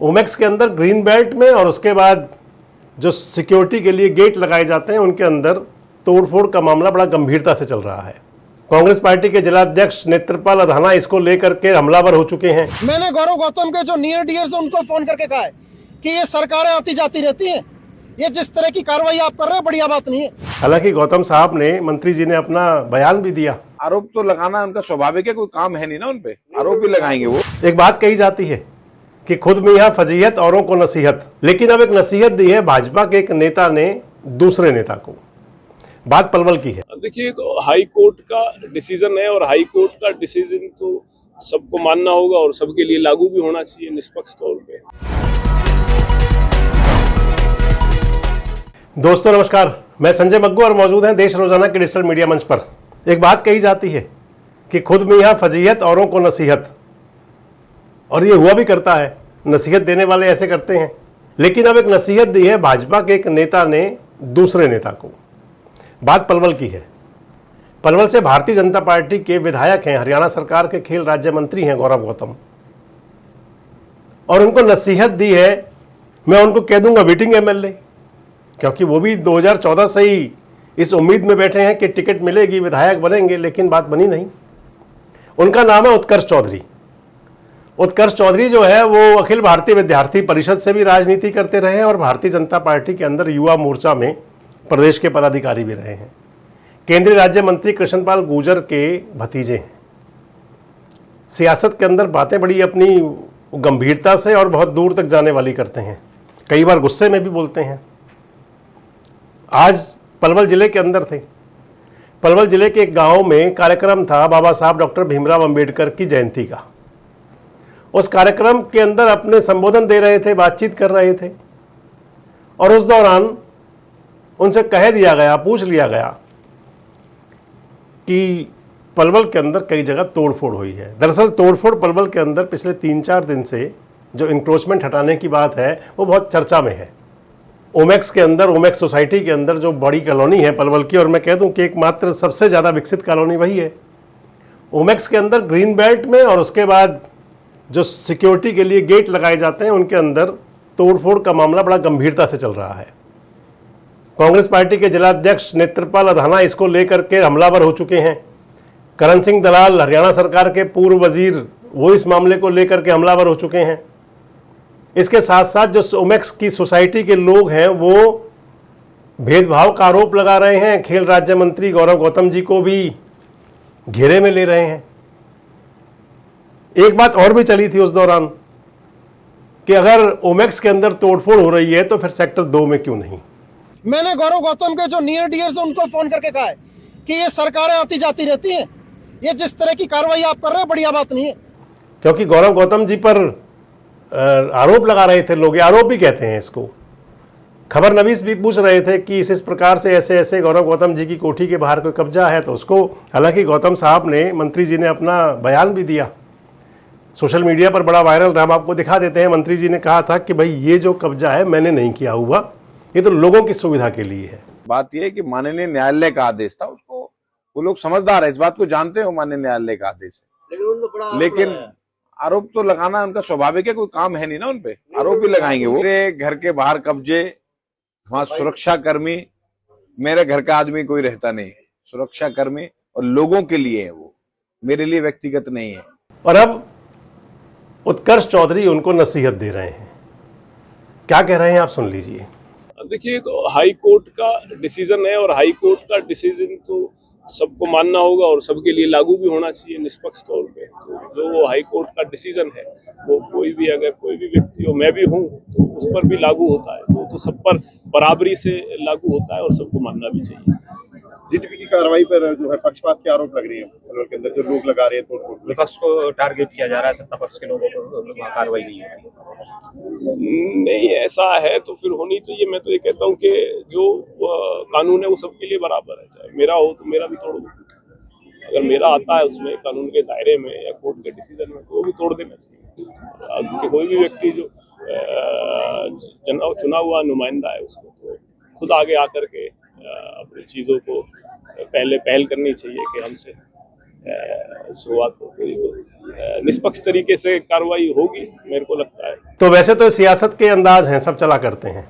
ओमेक्स के अंदर green belt में और उसके बाद जो सिक्योरिटी के लिए गेट लगाए जाते हैं उनके अंदर तोड़फोड़ का मामला बड़ा गंभीरता से चल रहा है। कांग्रेस पार्टी के जिलाध्यक्ष नेत्रपाल अधाना इसको लेकर के हमलावर हो चुके हैं। मैंने गौरव गौतम के जो नियर डियर्स हैं उनको फोन करके कहा है कि ये सरकारें आती जाती रहती हैं, ये जिस तरह की कार्रवाई आप कर रहे हैं बढ़िया बात नहीं है। हालांकि गौतम साहब ने, मंत्री जी ने अपना बयान भी दिया। आरोप तो लगाना उनका स्वाभाविक है, कोई काम है नहीं ना उनपे, आरोप भी लगाएंगे वो। एक बात कही जाती है कि खुद मियां फजीहत औरों को नसीहत, लेकिन अब एक नसीहत दी है भाजपा के एक नेता ने दूसरे नेता को। बात पलवल की है। देखिए, तो हाई कोर्ट का डिसीजन है और हाई कोर्ट का डिसीजन तो सबको मानना होगा और सबके लिए लागू भी होना चाहिए निष्पक्ष तौर पे। दोस्तों नमस्कार, मैं संजय मग्गू और मौजूद हैं देश रोजाना के डिजिटल मीडिया मंच पर। एक बात कही जाती है कि खुद मियां फजीहत औरों को नसीहत, और ये हुआ भी करता है। नसीहत देने वाले ऐसे करते हैं, लेकिन अब एक नसीहत दी है भाजपा के एक नेता ने दूसरे नेता को। बात पलवल की है। पलवल से भारतीय जनता पार्टी के विधायक हैं, हरियाणा सरकार के खेल राज्य मंत्री हैं गौरव गौतम, और उनको नसीहत दी है। मैं उनको कह दूंगा विटिंग एमएलए, क्योंकि वो भी 2014 से ही इस उम्मीद में बैठे हैं कि टिकट मिलेगी, विधायक बनेंगे, लेकिन बात बनी नहीं। उनका नाम है उत्कर्ष चौधरी। उत्कर्ष चौधरी जो है वो अखिल भारतीय विद्यार्थी परिषद से भी राजनीति करते रहे हैं और भारतीय जनता पार्टी के अंदर युवा मोर्चा में प्रदेश के पदाधिकारी भी रहे हैं। केंद्रीय राज्य मंत्री कृष्णपाल गुर्जर के भतीजे हैं। सियासत के अंदर बातें बड़ी अपनी गंभीरता से और बहुत दूर तक जाने वाली करते हैं, कई बार गुस्से में भी बोलते हैं। आज पलवल जिले के अंदर थे। पलवल जिले के एक गांव में कार्यक्रम था बाबा साहब डॉक्टर भीमराव अंबेडकर की जयंती का। उस कार्यक्रम के अंदर अपने संबोधन दे रहे थे, बातचीत कर रहे थे, और उस दौरान उनसे कह दिया गया, पूछ लिया गया कि पलवल के अंदर कई जगह तोड़फोड़ हुई है। दरअसल तोड़फोड़ पलवल के अंदर पिछले 3-4 दिन से जो इंक्रोचमेंट हटाने की बात है वो बहुत चर्चा में है। ओमेक्स के अंदर, ओमेक्स सोसाइटी के अंदर जो बड़ी कॉलोनी है पलवल की, और मैं कह दूं कि एकमात्र सबसे ज़्यादा विकसित कॉलोनी वही है। ओमेक्स के अंदर ग्रीन बेल्ट में और उसके बाद जो सिक्योरिटी के लिए गेट लगाए जाते हैं उनके अंदर तोड़फोड़ का मामला बड़ा गंभीरता से चल रहा है। कांग्रेस पार्टी के जिलाध्यक्ष नेत्रपाल अधाना इसको लेकर के हमलावर हो चुके हैं। करण सिंह दलाल, हरियाणा सरकार के पूर्व वजीर, वो इस मामले को लेकर के हमलावर हो चुके हैं। इसके साथ साथ जो ओमेक्स की सोसाइटी के लोग हैं वो भेदभाव का आरोप लगा रहे हैं। खेल राज्य मंत्री गौरव गौतम जी को भी घेरे में ले रहे हैं। एक बात और भी चली थी उस दौरान कि अगर ओमेक्स के अंदर तोड़फोड़ हो रही है तो फिर सेक्टर 2 में क्यों नहीं। मैंने गौरव गौतम के जो नियर डियर्स हैं उनको फोन करके कहा है कि ये सरकारें आती जाती रहती हैं, ये जिस तरह की कार्रवाई आप कर रहे हैं बढ़िया बात नहीं है। क्योंकि गौरव गौतम जी पर आरोप लगा रहे थे लोग, आरोप भी कहते हैं इसको। खबर नवीस भी पूछ रहे थे कि इस प्रकार से ऐसे ऐसे गौरव गौतम जी की कोठी के बाहर कोई कब्जा है तो उसको, हालांकि गौतम साहब ने, मंत्री जी ने अपना बयान भी दिया, सोशल मीडिया पर बड़ा वायरल रहा। हम आपको दिखा देते हैं। मंत्री जी ने कहा था कि भाई ये जो कब्जा है मैंने नहीं किया हुआ, ये तो लोगों की सुविधा के लिए है। बात यह है कि माननीय न्यायालय का आदेश था, उसको वो लोग समझदार है, इस बात को जानते हैं माननीय न्यायालय का आदेश है, लेकिन आरोप तो लगाना उनका स्वाभाविक है, कोई काम है नहीं ना उनपे, आरोप भी लगाएंगे वो। मेरे घर के बाहर कब्जे, वहां सुरक्षा कर्मी, मेरे घर का आदमी कोई रहता नहीं है, सुरक्षा कर्मी और लोगों के लिए है वो, मेरे लिए व्यक्तिगत नहीं है। और अब उत्कर्ष चौधरी उनको नसीहत दे रहे हैं। क्या कह रहे हैं आप सुन लीजिए। देखिए, तो हाई कोर्ट का डिसीजन है और हाई कोर्ट का डिसीजन तो सबको मानना होगा और सबके लिए लागू भी होना चाहिए निष्पक्ष तौर पे। तो जो हाई कोर्ट का डिसीजन है वो कोई भी, अगर कोई भी व्यक्ति हो, मैं भी हूँ, तो उस पर भी लागू होता है। तो सब पर बराबरी से लागू होता है और सबको मानना भी चाहिए। जीटीपी की कार्रवाई पर जो है पक्षपात के आरोप लग रही है पलवल के अंदर, जो लोग लगा रहे हैं तोड़फोड़। विपक्ष को टारगेट किया जा रहा है, सत्ता पक्ष के लोगों को कार्रवाई नहीं है। नहीं, ऐसा है तो फिर होनी चाहिए। मैं तो ये कहता हूँ कि जो कानून है वो सबके लिए बराबर है, चाहे मेरा हो तो मेरा भी तोड़ दो। अगर मेरा आता है उसमें कानून के दायरे में या कोर्ट के डिसीजन में तो वो भी तोड़ देना चाहिए। क्योंकि कोई भी व्यक्ति जो चुना हुआ नुमाइंदा है उसको तो खुद आगे आकर के अपनी चीज़ों को पहले पहल करनी चाहिए कि हमसे शुरुआत हो, तो ये तो निष्पक्ष तरीके से कार्रवाई होगी मेरे को लगता है। तो वैसे तो सियासत के अंदाज हैं, सब चला करते हैं,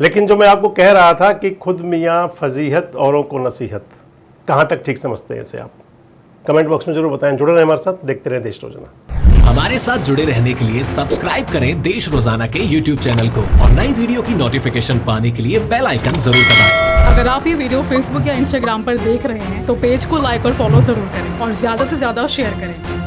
लेकिन जो मैं आपको कह रहा था कि खुद मियाँ फजीहत औरों को नसीहत, कहाँ तक ठीक समझते हैं इसे आप? कमेंट बॉक्स में जरूर बताएं। जुड़े रहें हमारे साथ, देखते रहें देश रोजाना। हमारे साथ जुड़े रहने के लिए सब्सक्राइब करें देश रोजाना के YouTube चैनल को और नई वीडियो की नोटिफिकेशन पाने के लिए बेल आइकन जरूर दबाएं। अगर आप ये वीडियो Facebook या Instagram पर देख रहे हैं तो पेज को लाइक और फॉलो जरूर करें और ज्यादा से ज्यादा शेयर करें।